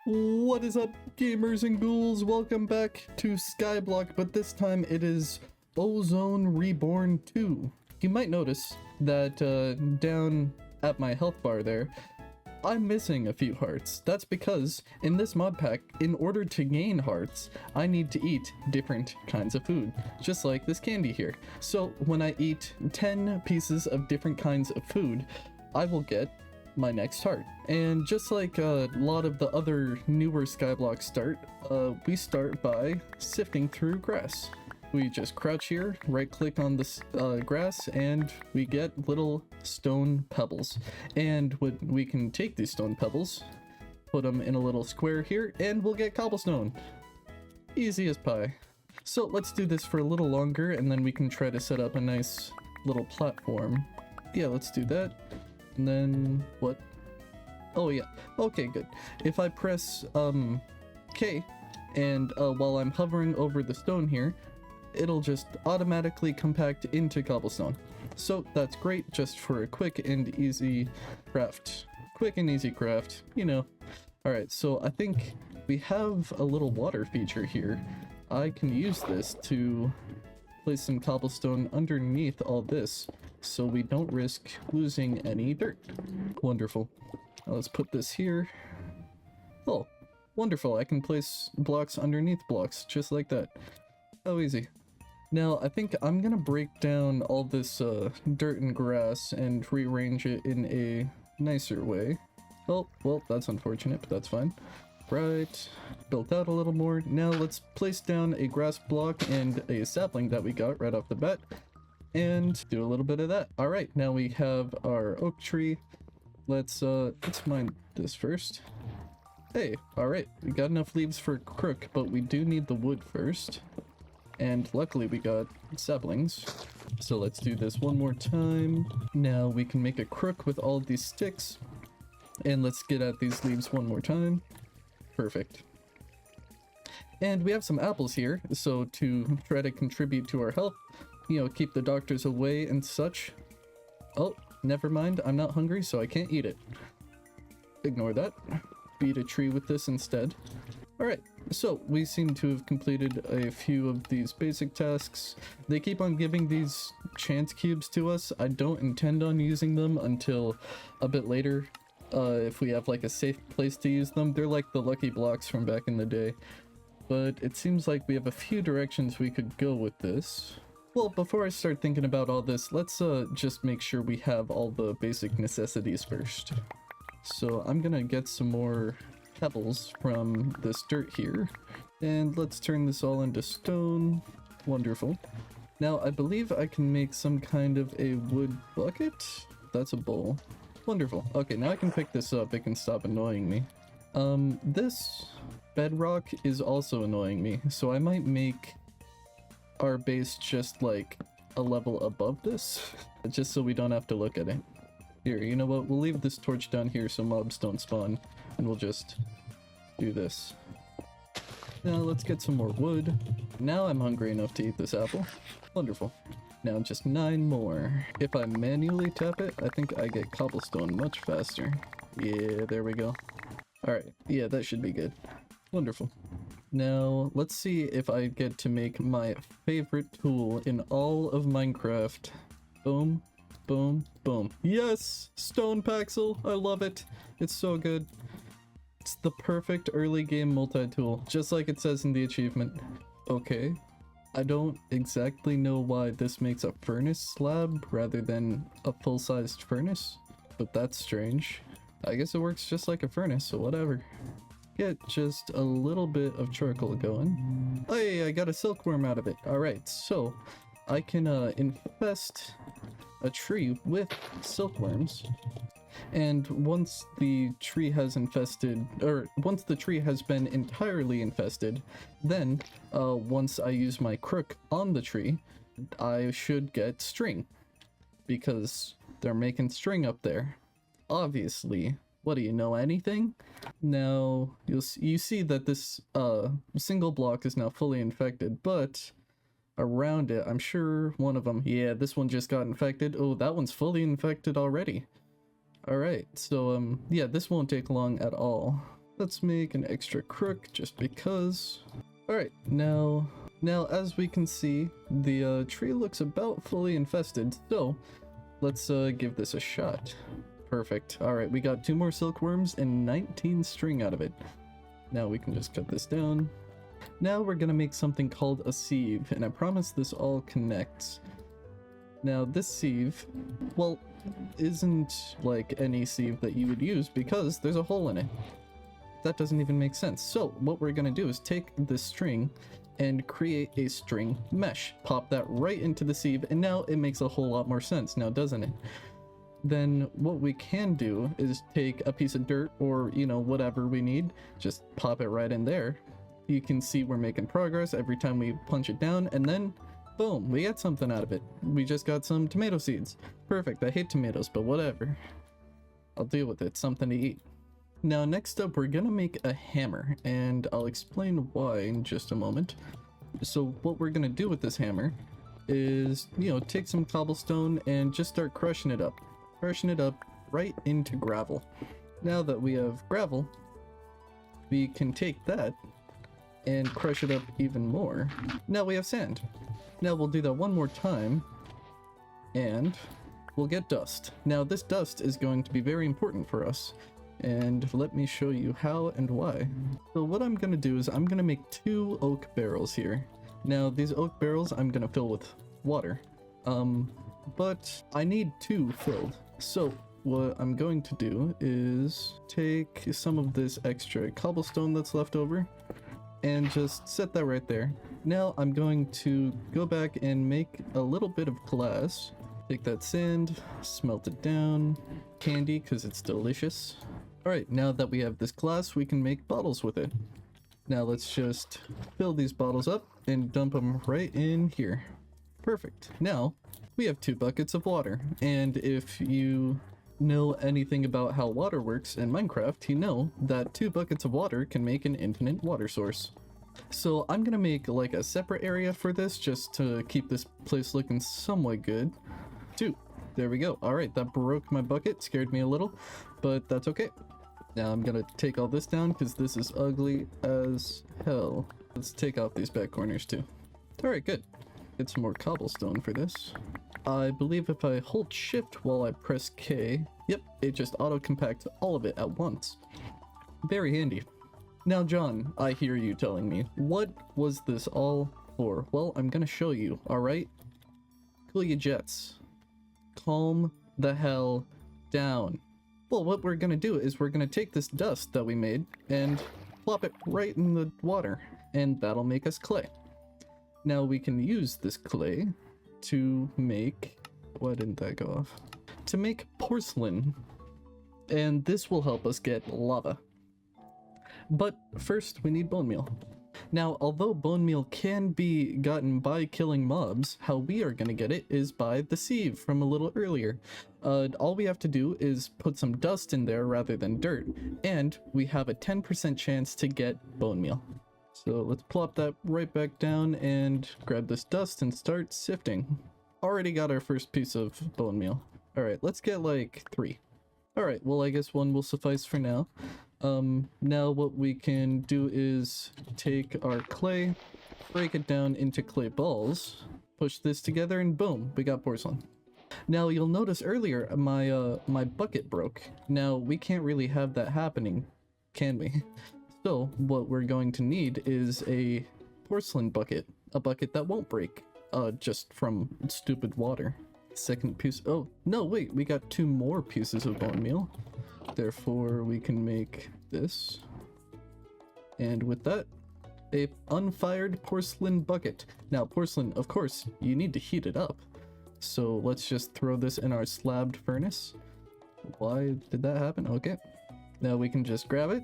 What is up, gamers and ghouls? Welcome back to Skyblock, but this time it is Ozone Reborn 2. You might notice that down at my health bar there, I'm missing a few hearts. That's because in this mod pack, in order to gain hearts, I need to eat different kinds of food, just like this candy here. So when I eat 10 pieces of different kinds of food, I will get my next heart. And just like a lot of the other newer Skyblock start, we start by sifting through grass. We just crouch here, right click on this grass, and we get little stone pebbles. And we can take these stone pebbles, put them in a little square here, and we'll get cobblestone. Easy as pie. So let's do this for a little longer, and then we can try to set up a nice little platform. Yeah, let's do that. And then what? Oh yeah, okay, good. If I press K, and while I'm hovering over the stone here, it'll just automatically compact into cobblestone. So that's great, just for a quick and easy craft. Quick and easy craft, you know. Alright, so I think we have a little water feature here. I can use this to place some cobblestone underneath all this, so we don't risk losing any dirt. Wonderful. Now let's put this here. Oh, wonderful. I can place blocks underneath blocks, just like that. How easy. Now, I think I'm gonna break down all this dirt and grass and rearrange it in a nicer way. Oh, well, that's unfortunate, but that's fine. Right, built out a little more. Now let's place down a grass block and a sapling that we got right off the bat, and do a little bit of that. All right, now we have our oak tree. Let's mine this first. Hey, all right, we got enough leaves for a crook, but we do need the wood first. And luckily we got saplings. So let's do this one more time. Now we can make a crook with all of these sticks. And let's get at these leaves one more time. Perfect. And we have some apples here, so to try to contribute to our health, you know, keep the doctors away and such. Oh, never mind, I'm not hungry, so I can't eat it. Ignore that. Beat a tree with this instead. Alright, so we seem to have completed a few of these basic tasks. They keep on giving these chance cubes to us. I don't intend on using them until a bit later. If we have like a safe place to use them. They're like the lucky blocks from back in the day. But it seems like we have a few directions we could go with this. Well, before I start thinking about all this, let's just make sure we have all the basic necessities first. So I'm gonna get some more pebbles from this dirt here. And let's turn this all into stone. Wonderful. Now I believe I can make some kind of a wood bucket. That's a bowl. Wonderful. Okay, now I can pick this up. It can stop annoying me. This bedrock is also annoying me, so I might make our base just like a level above this, just so we don't have to look at it. Here, you know what? We'll leave this torch down here so mobs don't spawn, and we'll just do this. Now let's get some more wood. Now I'm hungry enough to eat this apple. Wonderful. Now just 9 more. If I manually tap it, I think I get cobblestone much faster. Yeah, there we go. Alright, yeah, that should be good. Wonderful. Now, let's see if I get to make my favorite tool in all of Minecraft. Boom, boom, boom. Yes! Stone Paxel! I love it! It's so good. It's the perfect early game multi-tool, just like it says in the achievement. Okay. I don't exactly know why this makes a furnace slab rather than a full-sized furnace, but that's strange. I guess it works just like a furnace, so whatever. Get just a little bit of charcoal going. Hey, I got a silkworm out of it. Alright, so I can infest a tree with silkworms. And once the tree has infested, or once the tree has been entirely infested, then once I use my crook on the tree, I should get string. Because they're making string up there. Obviously. What, do you know anything? Now, you see that this single block is now fully infected, but around it, I'm sure one of them, yeah, this one just got infected. Oh, that one's fully infected already. Alright, so yeah, this won't take long at all. Let's make an extra crook just because. Alright, now as we can see, the tree looks about fully infested, so let's give this a shot. Perfect. Alright, we got 2 more silkworms and 19 string out of it. Now we can just cut this down. Now we're gonna make something called a sieve, and I promise this all connects. Now this sieve, well, isn't like any sieve that you would use because there's a hole in it. That doesn't even make sense. So what we're gonna do is take this string and create a string mesh. Pop that right into the sieve, and now it makes a whole lot more sense now, doesn't it? Then what we can do is take a piece of dirt or, you know, whatever we need, just pop it right in there. You can see we're making progress every time we punch it down, and then boom, we get something out of it. We just got some tomato seeds. Perfect. I hate tomatoes, but whatever. I'll deal with it. Something to eat. Now, next up, we're gonna make a hammer, and I'll explain why in just a moment. So what we're gonna do with this hammer is, you know, take some cobblestone and just start crushing it up. Crushing it up right into gravel. Now that we have gravel, we can take that and crush it up even more. Now we have sand. Now we'll do that one more time, and we'll get dust. Now this dust is going to be very important for us, and let me show you how and why. So what I'm gonna do is I'm gonna make 2 oak barrels here. Now these oak barrels I'm gonna fill with water, but I need 2 filled. So what I'm going to do is take some of this extra cobblestone that's left over and just set that right there. Now I'm going to go back and make a little bit of glass. Take that sand, smelt it down, candy because it's delicious. Alright, now that we have this glass, we can make bottles with it. Now let's just fill these bottles up and dump them right in here. Perfect. Now we have 2 buckets of water, and if you know anything about how water works in Minecraft, you know that 2 buckets of water can make an infinite water source. So I'm gonna make like a separate area for this just to keep this place looking somewhat good. 2. There we go. Alright, that broke my bucket, scared me a little, but that's okay. Now I'm gonna take all this down because this is ugly as hell. Let's take out these back corners too. Alright, good. Get some more cobblestone for this. I believe if I hold shift while I press K, yep, it just auto-compacts all of it at once. Very handy. Now John, I hear you telling me, what was this all for? Well, I'm gonna show you, alright? Cool your jets. Calm the hell down. Well, what we're gonna do is we're gonna take this dust that we made and plop it right in the water, and that'll make us clay. Now we can use this clay to make, why didn't that go off? To make porcelain, and this will help us get lava. But first we need bone meal. Now, although bone meal can be gotten by killing mobs, how we are going to get it is by the sieve from a little earlier. All we have to do is put some dust in there rather than dirt, and we have a 10% chance to get bone meal. So let's plop that right back down and grab this dust and start sifting. Already got our first piece of bone meal. Alright, let's get like 3. Alright, well I guess 1 will suffice for now. Now what we can do is take our clay, break it down into clay balls, push this together, and boom, we got porcelain. Now you'll notice earlier my bucket broke. Now we can't really have that happening, can we? So what we're going to need is a porcelain bucket, a bucket that won't break, just from stupid water. Second piece, oh no wait, we got 2 more pieces of bone meal. Therefore we can make this, and with that, a unfired porcelain bucket. Now porcelain, of course, you need to heat it up. So let's just throw this in our slabbed furnace. Why did that happen? Okay. Now we can just grab it,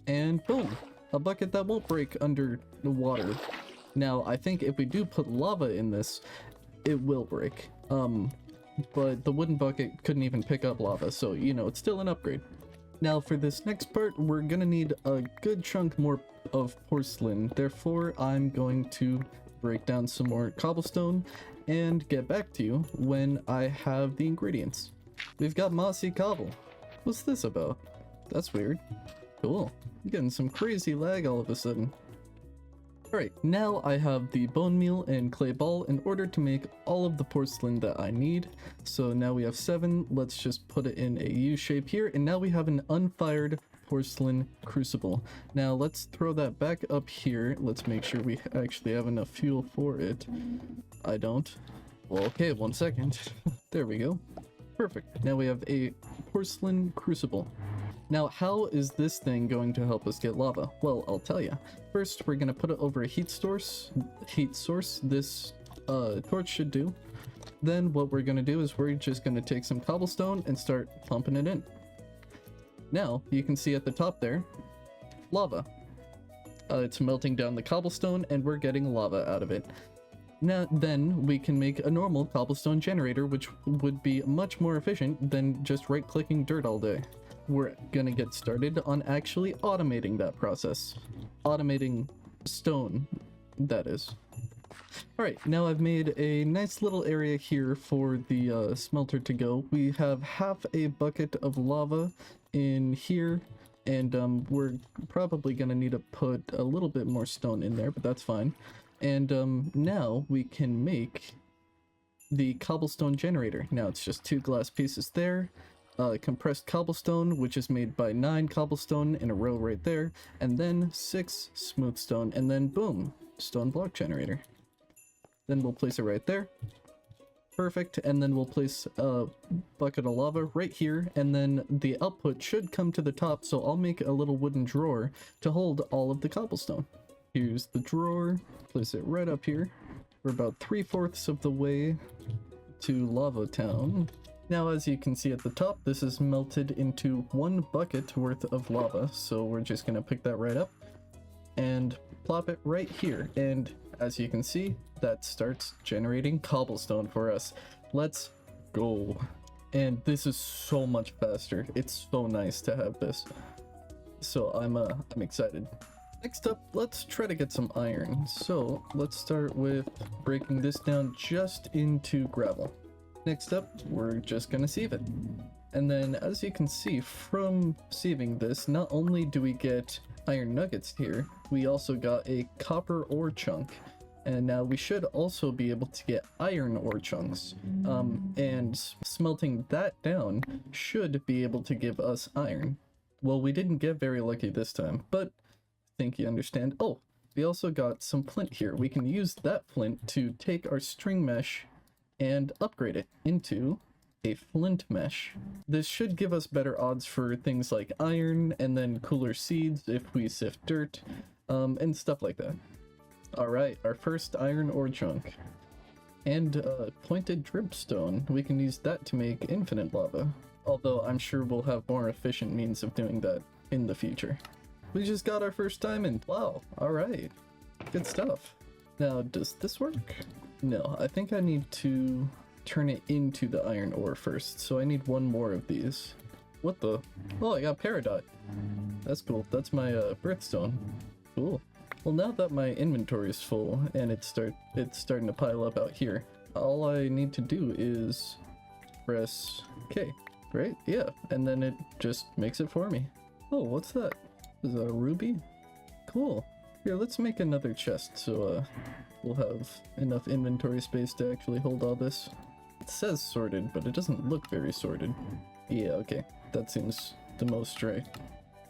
and boom! A bucket that won't break under the water. Now I think if we do put lava in this, it will break. But the wooden bucket couldn't even pick up lava, so you know, it's still an upgrade. Now for this next part, we're gonna need a good chunk more of porcelain. Therefore, I'm going to break down some more cobblestone and get back to you when I have the ingredients. We've got mossy cobble. What's this about? That's weird. Cool. I'm getting some crazy lag all of a sudden. Alright, now I have the bone meal and clay ball in order to make all of the porcelain that I need. So now we have 7, let's just put it in a U shape here, and now we have an unfired porcelain crucible. Now let's throw that back up here. Let's make sure we actually have enough fuel for it. I don't. Well, okay, 1 second. There we go. Perfect. Now we have a porcelain crucible. Now, how is this thing going to help us get lava? Well, I'll tell you. First, we're going to put it over a heat source. This torch should do. Then what we're going to do is we're just going to take some cobblestone and start pumping it in. Now, you can see at the top there, lava. It's melting down the cobblestone and we're getting lava out of it. Now, then we can make a normal cobblestone generator, which would be much more efficient than just right-clicking dirt all day. We're gonna get started on actually automating that process. Automating stone, that is. Alright, now I've made a nice little area here for the smelter to go. We have half a bucket of lava in here, and we're probably gonna need to put a little bit more stone in there, but that's fine. And now we can make the cobblestone generator. Now it's just 2 glass pieces there. Compressed cobblestone, which is made by 9 cobblestone in a row right there, and then 6 smooth stone, and then boom, stone block generator. Then we'll place it right there. Perfect, and then we'll place a bucket of lava right here, and then the output should come to the top, so I'll make a little wooden drawer to hold all of the cobblestone. Here's the drawer, place it right up here. We're about 3/4 of the way to Lava Town. Now, as you can see at the top, this is melted into 1 bucket worth of lava, so we're just gonna pick that right up and plop it right here, and as you can see, that starts generating cobblestone for us. Let's go. And this is so much faster. It's so nice to have this. So I'm excited. Next up, let's try to get some iron. So let's start with breaking this down just into gravel. Next up, we're just gonna sieve it. And then as you can see from sieving this, not only do we get iron nuggets here, we also got a copper ore chunk. And now we should also be able to get iron ore chunks. And smelting that down should be able to give us iron. Well, we didn't get very lucky this time, but I think you understand. Oh, we also got some flint here. We can use that flint to take our string mesh and upgrade it into a flint mesh. This should give us better odds for things like iron, and then cooler seeds if we sift dirt, and stuff like that. Alright, our first iron ore chunk. And pointed dripstone. We can use that to make infinite lava. Although I'm sure we'll have more efficient means of doing that in the future. We just got our first diamond. Wow, alright. Good stuff. Now, does this work? No, I think I need to turn it into the iron ore first, so I need 1 more of these. What the? Oh, I got peridot. That's cool. That's my birthstone. Cool. Well, now that my inventory is full and it's starting to pile up out here, all I need to do is press K, right? Yeah, and then it just makes it for me. Oh, what's that? Is that a ruby? Cool. Here, let's make another chest so we'll have enough inventory space to actually hold all this. It says sorted, but it doesn't look very sorted. Yeah, okay. That seems the most right.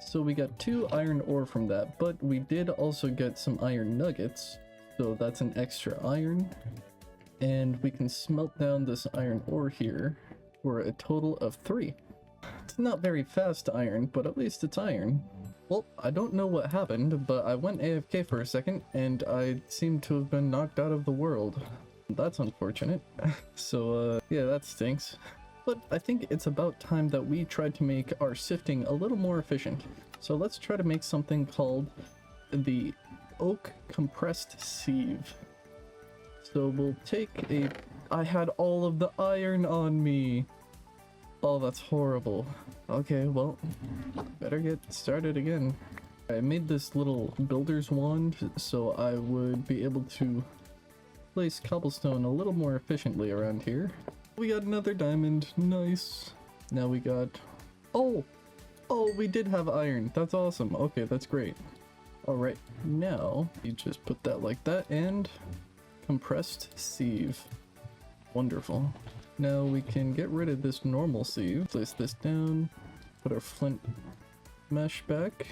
So we got 2 iron ore from that, but we did also get some iron nuggets. So that's an extra iron. And we can smelt down this iron ore here for a total of 3. It's not very fast iron, but at least it's iron. Well, I don't know what happened, but I went AFK for a second, and I seem to have been knocked out of the world. That's unfortunate. So, yeah, that stinks. But I think it's about time that we tried to make our sifting a little more efficient. So let's try to make something called the oak compressed sieve. So we'll take a... I had all of the iron on me! Oh, that's horrible. Okay, well, better get started again. I made this little builder's wand so I would be able to place cobblestone a little more efficiently around here. We got another diamond. Nice. Now we got... Oh! Oh, we did have iron. That's awesome. Okay, that's great. Alright, now you just put that like that and compressed sieve. Wonderful. Now we can get rid of this normal sieve. Place this down. Put our flint mesh back.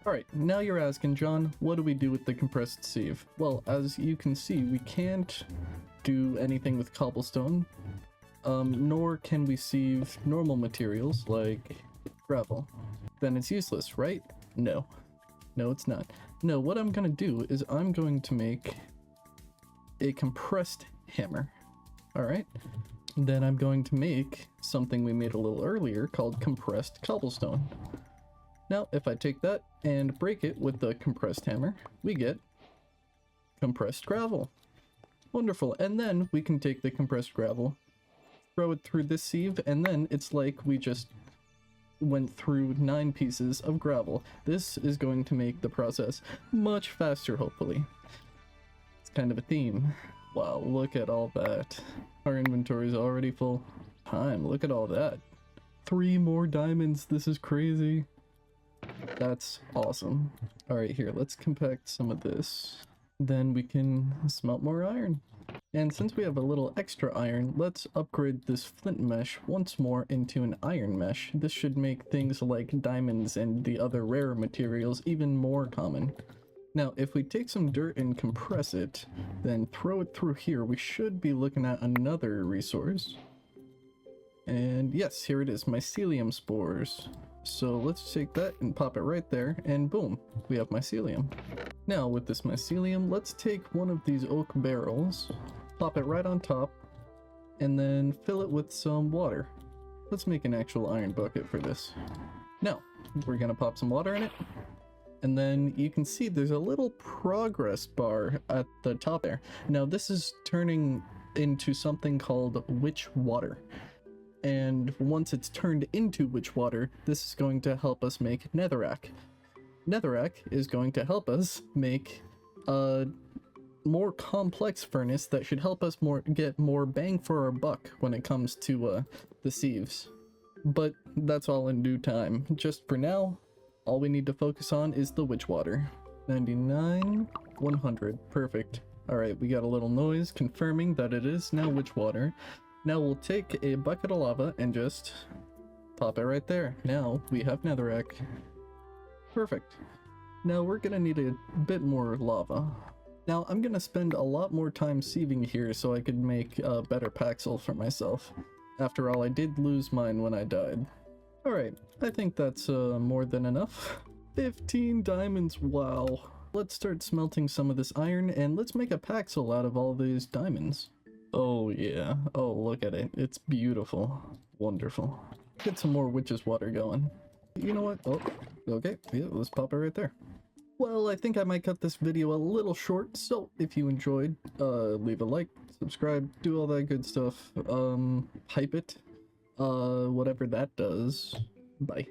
Alright, now you're asking, John, what do we do with the compressed sieve? Well, as you can see, we can't do anything with cobblestone, nor can we sieve normal materials like gravel. Then it's useless, right? No. No, it's not. No, what I'm gonna do is I'm going to make a compressed hammer. Alright? Then I'm going to make something we made a little earlier called compressed cobblestone. Now, if I take that and break it with the compressed hammer, we get compressed gravel. Wonderful. And then we can take the compressed gravel, throw it through this sieve, and then it's like we just went through 9 pieces of gravel. This is going to make the process much faster, hopefully. It's kind of a theme. Wow, look at all that. Our inventory is already full. Look at all that. 3 more diamonds. This is crazy. That's awesome. Alright, here, let's compact some of this. Then we can smelt more iron. And since we have a little extra iron, let's upgrade this flint mesh once more into an iron mesh. This should make things like diamonds and the other rare materials even more common. Now, if we take some dirt and compress it, then throw it through here, we should be looking at another resource. And yes, here it is, mycelium spores. So let's take that and pop it right there, and boom, we have mycelium. Now with this mycelium, let's take one of these oak barrels, pop it right on top, and then fill it with some water. Let's make an actual iron bucket for this. Now, we're gonna pop some water in it, and then you can see there's a little progress bar at the top there. Now this is turning into something called witch water. And once it's turned into witch water, this is going to help us make netherrack. Netherrack is going to help us make a more complex furnace that should help us get more bang for our buck when it comes to the sieves. But that's all in due time. Just for now, all we need to focus on is the witch water. 99, 100, perfect. Alright, we got a little noise confirming that it is now witch water. Now we'll take a bucket of lava and just pop it right there. Now we have netherrack. Perfect. Now we're gonna need a bit more lava. Now I'm gonna spend a lot more time sieving here so I could make a better paxel for myself. After all, I did lose mine when I died. Alright, I think that's more than enough. 15 diamonds, wow. Let's start smelting some of this iron and let's make a paxel out of all these diamonds. Oh yeah, oh look at it, it's beautiful. Wonderful. Get some more witch's water going. You know what, oh, okay, yeah, let's pop it right there. Well, I think I might cut this video a little short, so if you enjoyed, leave a like, subscribe, do all that good stuff, hype it, whatever that does. Bye.